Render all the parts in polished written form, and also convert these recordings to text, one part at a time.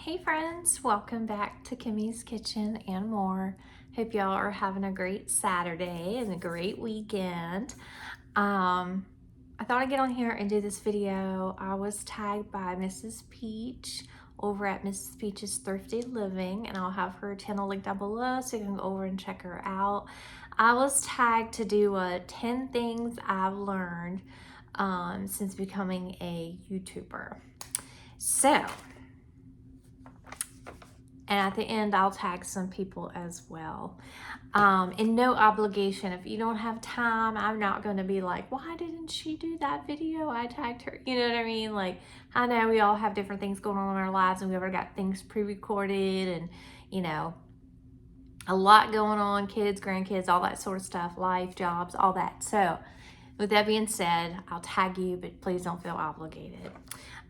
Hey friends, welcome back to Kimmy's Kitchen and more. Hope y'all are having a great Saturday and a great weekend. I thought I'd get on here and do this video. I was tagged by Mrs. Peach over at Mrs. Peach's Thrifty Living, and I'll have her channel linked down below so you can go over and check her out. I was tagged to do 10 things I've learned since becoming a YouTuber. So, and at the end, I'll tag some people as well. And no obligation. If you don't have time, I'm not going to be like, why didn't she do that video? I tagged her. You know what I mean? Like, I know we all have different things going on in our lives and we've ever got things pre-recorded and, you know, a lot going on, kids, grandkids, all that sort of stuff, life, jobs, all that. So with that being said, I'll tag you, but please don't feel obligated.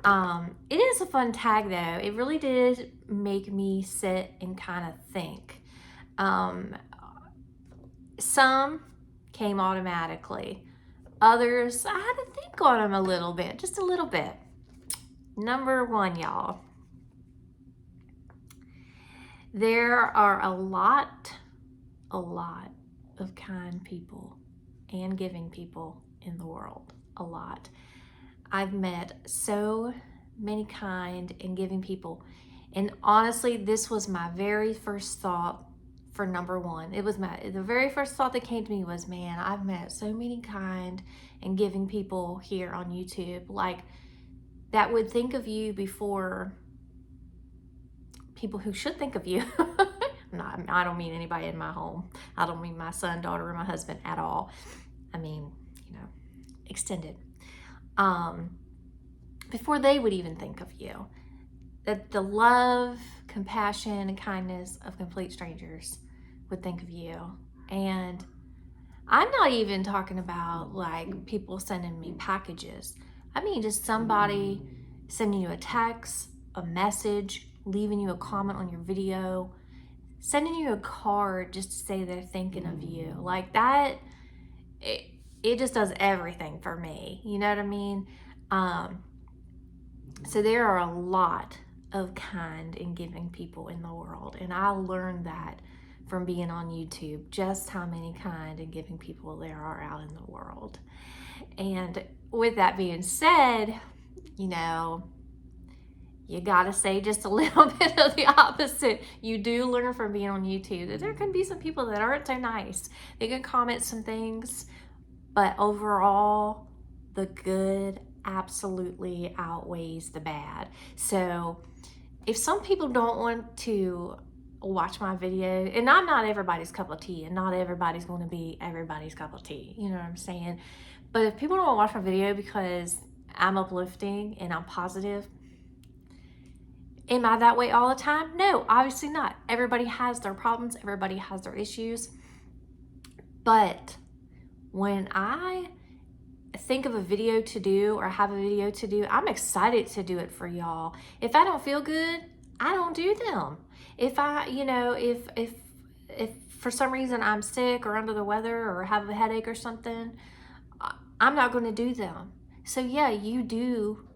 It is a fun tag though. It really did make me sit and kind of think. Some came automatically. Others, I had to think on them a little bit, just a little bit. Number one, y'all. There are a lot of kind people and giving people in the world. A lot. I've met so many kind and giving people. And honestly, this was my very first thought for number one. It was the very first thought that came to me was, man, I've met so many kind and giving people here on YouTube, like that would think of you before people who should think of you. I don't mean anybody in my home. I don't mean my son, daughter, or my husband at all. I mean, you know, extended. Before they would even think of you. That the love, compassion, and kindness of complete strangers would think of you. And I'm not even talking about like people sending me packages. I mean just somebody sending you a text, a message, leaving you a comment on your video, sending you a card just to say they're thinking of you. Like that, it just does everything for me. You know what I mean? So there are a lot of kind and giving people in the world. And I learned that from being on YouTube, just how many kind and giving people there are out in the world. And with that being said, you know, you gotta say just a little bit of the opposite. You do learn from being on YouTube that there can be some people that aren't so nice. They can comment some things, but overall, the good absolutely outweighs the bad. So if some people don't want to watch my video, and I'm not everybody's cup of tea, and not everybody's going to be everybody's cup of tea, you know what I'm saying? But if people don't want to watch my video because I'm uplifting and I'm positive, am I that way all the time? No, obviously not. Everybody has their problems, everybody has their issues. But when I think of a video to do or have a video to do, I'm excited to do it for y'all. If I don't feel good, I don't do them. If I, you know, if for some reason I'm sick or under the weather or have a headache or something, I'm not going to do them. So yeah, you do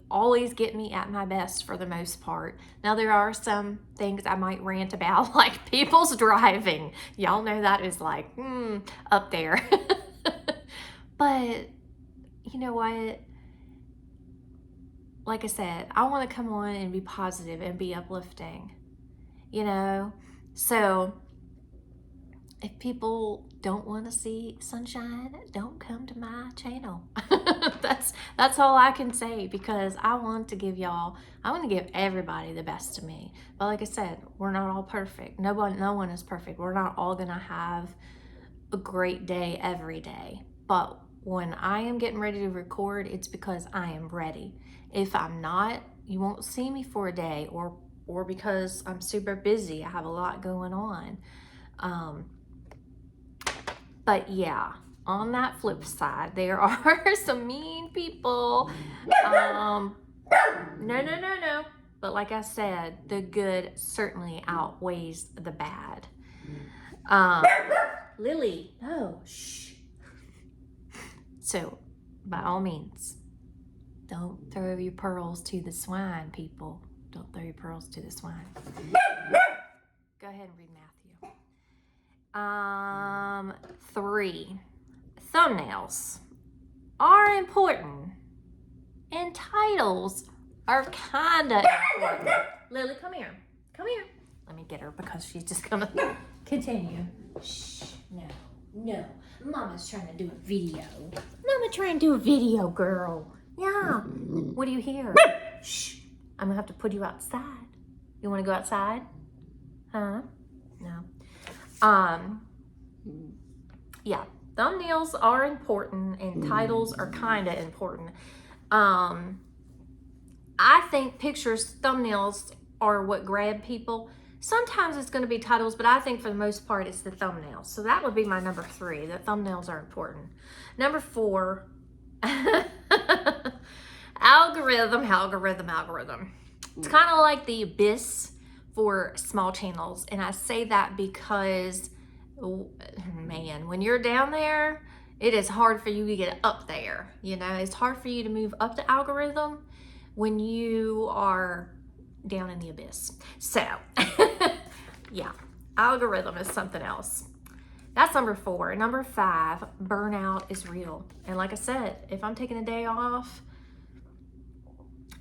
always get me at my best for the most part. Now there are some things I might rant about, like people's driving. Y'all know that is like up there. But you know what? Like I said, I want to come on and be positive and be uplifting, you know? So if people don't want to see sunshine, don't come to my channel. That's all I can say, because I want to give everybody the best of me. But like I said, we're not all perfect. No one is perfect. We're not all gonna have a great day every day. But when I am getting ready to record, it's because I am ready. If I'm not, you won't see me for a day, or because I'm super busy. I have a lot going on. But yeah, on that flip side, there are some mean people. No. But like I said, the good certainly outweighs the bad. Lily, no, shh. So, by all means, don't throw your pearls to the swine, people. Don't throw your pearls to the swine. Go ahead and read Matthew. 3. Thumbnails are important, and titles are kinda important. Lily, come here. Come here. Let me get her because she's just gonna continue. Shh. No. Mama's trying to do a video. Mama trying to do a video, girl. Yeah. What do you hear? Shh. I'm gonna have to put you outside. You wanna go outside? Huh? No. Yeah. Thumbnails are important and titles are kinda important. I think pictures, thumbnails are what grab people. Sometimes it's going to be titles, but I think for the most part it's the thumbnails. So that would be my number 3. The thumbnails are important. Number 4, algorithm. It's kind of like the abyss for small channels. And I say that because, man, when you're down there, it is hard for you to get up there. You know, it's hard for you to move up the algorithm when you are down in the abyss. So, yeah, algorithm is something else. That's number 4. Number 5, burnout is real. And like I said, if I'm taking a day off,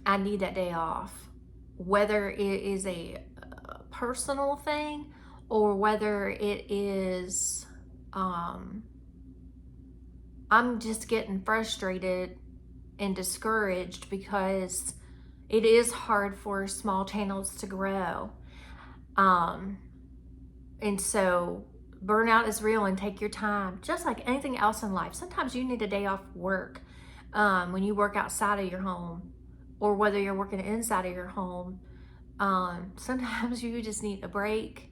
I need that day off. Whether it is a personal thing or whether it is, I'm just getting frustrated and discouraged because it is hard for small channels to grow. And so burnout is real, and take your time. Just like anything else in life, sometimes you need a day off work. When you work outside of your home or whether you're working inside of your home, sometimes you just need a break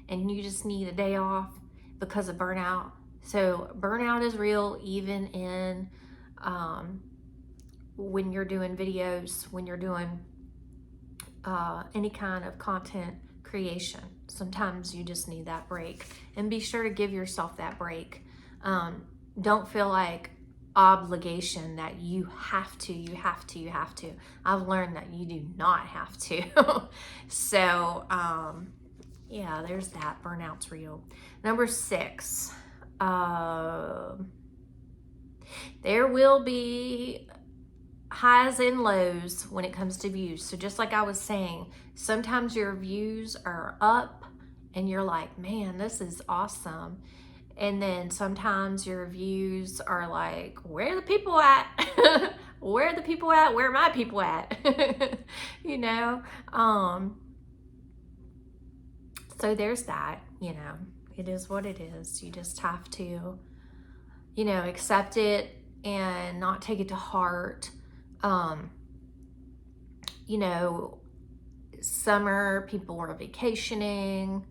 and you just need a day off because of burnout. So burnout is real even in when you're doing videos, when you're doing any kind of content creation. Sometimes you just need that break, and be sure to give yourself that break. Don't feel like obligation that you have to. I've learned that you do not have to. So yeah, there's that. Burnout's real. Number 6, there will be highs and lows when it comes to views. So just like I was saying, sometimes your views are up and you're like, man, this is awesome. And then sometimes your views are like, where are the people at? Where are the people at? Where are my people at? You know? So there's that, you know, it is what it is. You just have to, you know, accept it and not take it to heart. You know, summer, people are vacationing,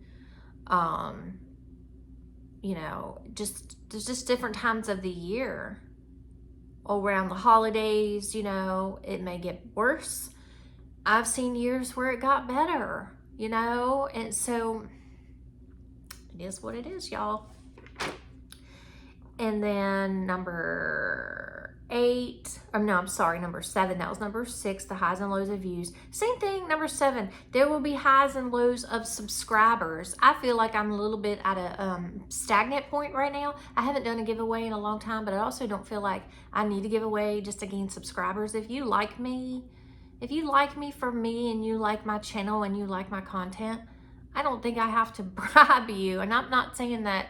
you know, there's just different times of the year. Around the holidays, you know, it may get worse. I've seen years where it got better, you know, and so it is what it is, y'all. And then number 7. That was number 6, the highs and lows of views. Same thing, number 7, there will be highs and lows of subscribers. I feel like I'm a little bit at a stagnant point right now. I haven't done a giveaway in a long time, but I also don't feel like I need a giveaway just to gain subscribers. If you like me for me and you like my channel and you like my content, I don't think I have to bribe you. And I'm not saying that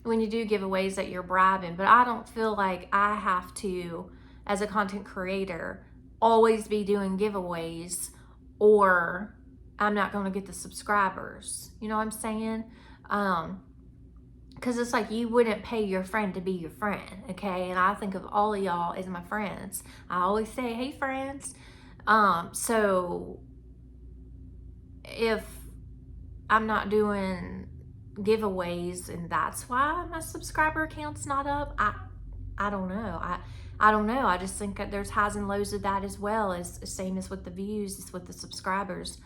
when you do giveaways that you're bribing, but I don't feel like I have to, as a content creator, always be doing giveaways or I'm not going to get the subscribers. You know what I'm saying? Because it's like you wouldn't pay your friend to be your friend, okay? And I think of all of y'all as my friends. I always say, hey, friends. So if I'm not doing giveaways and that's why my subscriber count's not up, I don't know. I don't know. I just think that there's highs and lows of that as well. As same as with the views, it's with the subscribers.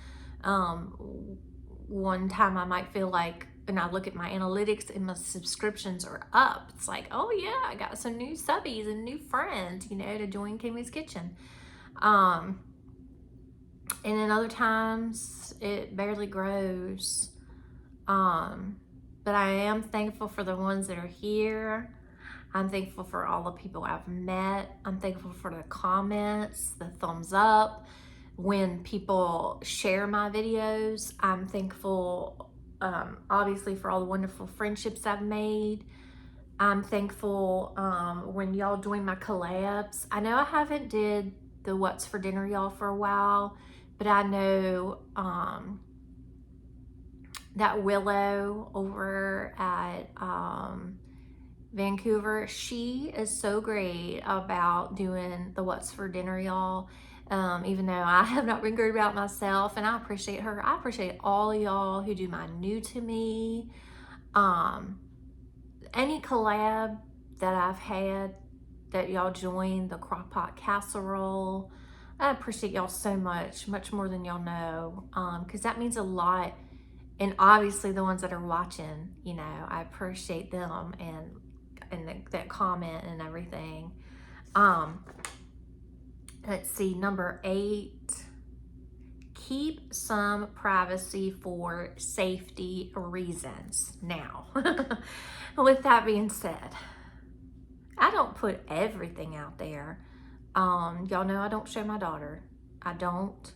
One time I might feel like, and I look at my analytics and my subscriptions are up. It's like, oh yeah, I got some new subbies and new friends, you know, to join Kimmy's Kitchen. And then other times it barely grows. But I am thankful for the ones that are here. I'm thankful for all the people I've met. I'm thankful for the comments, the thumbs up. When people share my videos, I'm thankful, obviously, for all the wonderful friendships I've made. I'm thankful when y'all join my collabs. I know I haven't did the What's for Dinner Y'all for a while, but I know that Willow over at Vancouver, she is so great about doing the What's for Dinner Y'all. Even though I have not been great about myself, and I appreciate her. I appreciate all of y'all who do my new to me. Any collab that I've had that y'all joined, the crock pot casserole, I appreciate y'all so much, much more than y'all know, because that means a lot. And obviously the ones that are watching, you know, I appreciate them and that comment and everything. Let's see, number 8, keep some privacy for safety reasons. Now, with that being said, I don't put everything out there. Y'all know I don't show my daughter. I don't.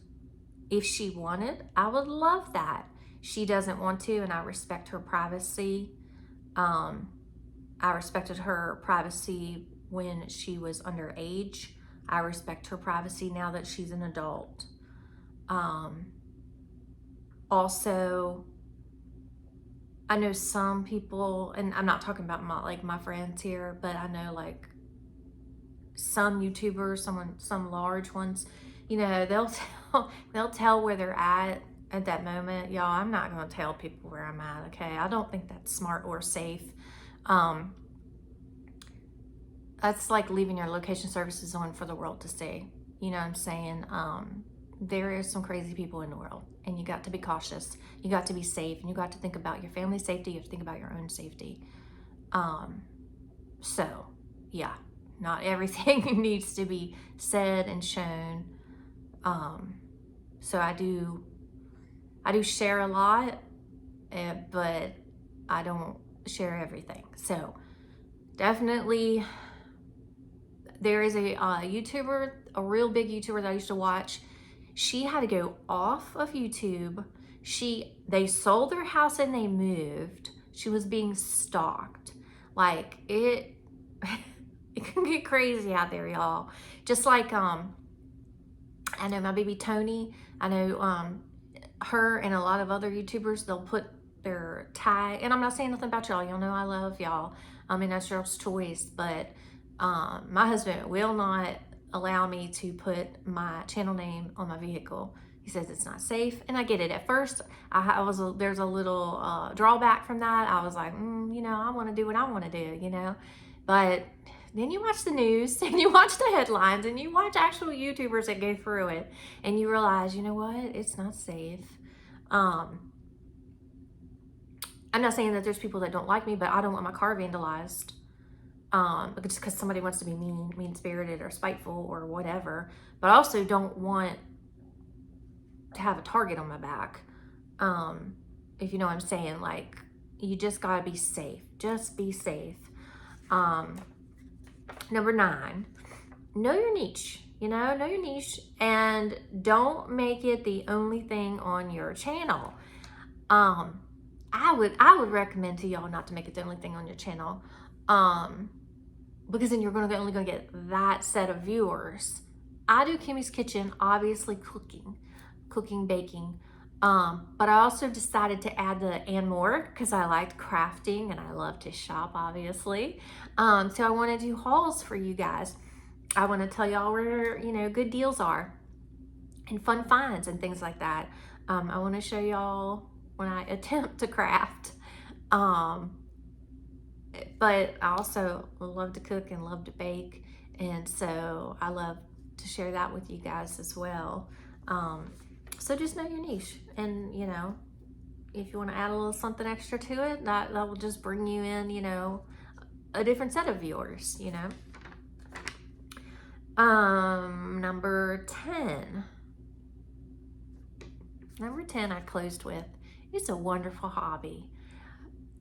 If she wanted, I would love that. She doesn't want to, and I respect her privacy. I respected her privacy when she was underage. I respect her privacy now that she's an adult. Also, I know some people, and I'm not talking about my friends here, but I know like some YouTubers, some large ones, you know, they'll tell where they're at that moment. Y'all, I'm not going to tell people where I'm at, okay? I don't think that's smart or safe. That's like leaving your location services on for the world to see. You know what I'm saying? There is some crazy people in the world, and you got to be cautious. You got to be safe, and you got to think about your family's safety. You have to think about your own safety. So, yeah, not everything needs to be said and shown. So I do share a lot, but I don't share everything. So definitely, there is a YouTuber, a real big YouTuber that I used to watch. She had to go off of YouTube. They sold their house and they moved. She was being stalked. Like it can get crazy out there, y'all. Just like I know my baby Tony. I know her and a lot of other YouTubers. They'll put their tag, and I'm not saying nothing about y'all. Y'all know I love y'all. I mean, that's y'all's choice, but my husband will not allow me to put my channel name on my vehicle. He says it's not safe, and I get it. At first, there's a little drawback from that. I was like, you know, I want to do what I want to do, you know. But then you watch the news, and you watch the headlines, and you watch actual YouTubers that go through it, and you realize, you know what, it's not safe. I'm not saying that there's people that don't like me, but I don't want my car vandalized. Just because somebody wants to be mean-spirited or spiteful or whatever. But I also don't want to have a target on my back. If you know what I'm saying. Like, you just gotta be safe. Just be safe. Number 9, know your niche. You know your niche, and don't make it the only thing on your channel. I would recommend to y'all not to make it the only thing on your channel. Because then you're only going to get that set of viewers. I do Kimmy's Kitchen, obviously cooking, baking. But I also decided to add the and more because I liked crafting and I love to shop, obviously. So I want to do hauls for you guys. I want to tell y'all where, you know, good deals are and fun finds and things like that. I want to show y'all when I attempt to craft. But I also love to cook and love to bake, and so I love to share that with you guys as well. So just know your niche, and you know, if you want to add a little something extra to it, that will just bring you in, you know, a different set of viewers, you know. Number 10, Number 10, I closed with, it's a wonderful hobby.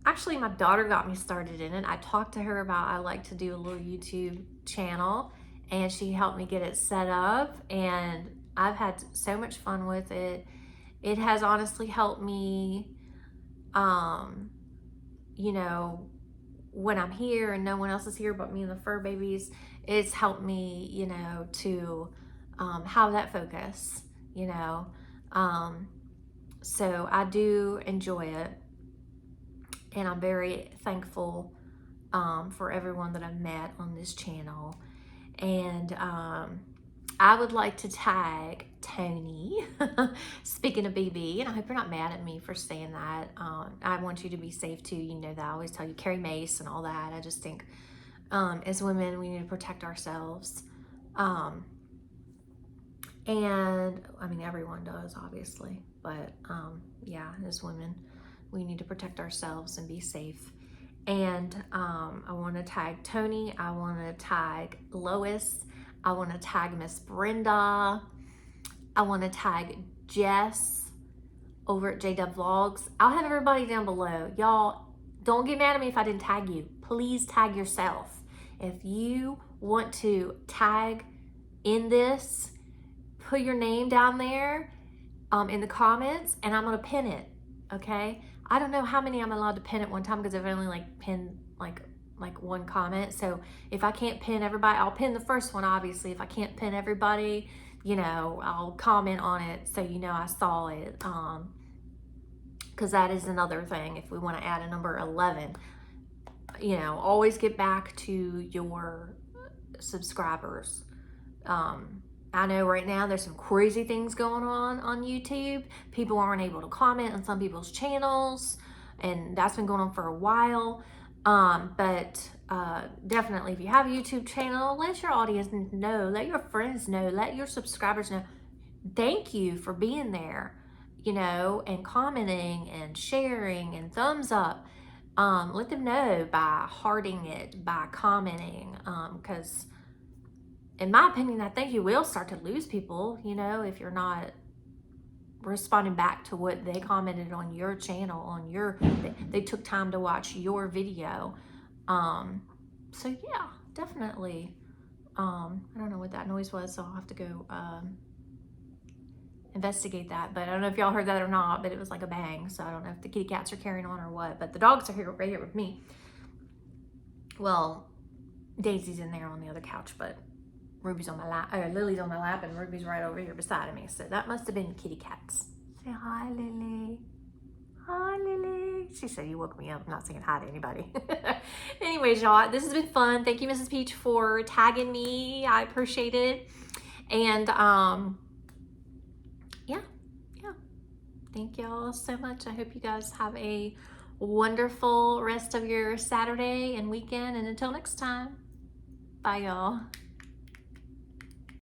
Actually, my daughter got me started in it. I talked to her about I like to do a little YouTube channel, and she helped me get it set up, and I've had so much fun with it. It has honestly helped me, you know, when I'm here and no one else is here but me and the fur babies, it's helped me, you know, to have that focus, you know. So I do enjoy it, and I'm very thankful for everyone that I've met on this channel. And I would like to tag Tony, speaking of BB, and I hope you're not mad at me for saying that. I want you to be safe too. You know that I always tell you carry mace and all that. I just think as women we need to protect ourselves. And I mean, everyone does, obviously, but yeah, as women, we need to protect ourselves and be safe. And I want to tag Tony. I want to tag Lois. I want to tag Miss Brenda. I want to tag Jess over at JW Vlogs. I'll have everybody down below. Y'all, don't get mad at me if I didn't tag you. Please tag yourself. If you want to tag in this, put your name down there in the comments, and I'm gonna pin it, okay? I don't know how many I'm allowed to pin at one time because I've only like pinned like one comment. So if I can't pin everybody, I'll pin the first one, obviously. If I can't pin everybody, you know, I'll comment on it so you know I saw it. Because that is another thing. If we want to add a number 11, you know, always get back to your subscribers. I know right now there's some crazy things going on YouTube. People aren't able to comment on some people's channels, and that's been going on for a while. But definitely, if you have a YouTube channel, let your audience know, let your friends know, let your subscribers know. Thank you for being there, you know, and commenting and sharing and thumbs up. Let them know by hearting it, by commenting, because in my opinion, I think you will start to lose people, you know, if you're not responding back to what they commented on your channel, on your, they took time to watch your video. So yeah, definitely. I don't know what that noise was, so I'll have to go investigate that. But I don't know if y'all heard that or not, but it was like a bang. So I don't know if the kitty cats are carrying on or what, but the dogs are here, right here with me. Well, Daisy's in there on the other couch, but Ruby's on my lap, or Lily's on my lap, and Ruby's right over here beside me. So that must have been kitty cats. Say hi, Lily. Hi, Lily. She said you woke me up. I'm not saying hi to anybody. Anyways, y'all, this has been fun. Thank you, Mrs. Peach, for tagging me. I appreciate it. And yeah. Thank y'all so much. I hope you guys have a wonderful rest of your Saturday and weekend. And until next time, bye, y'all.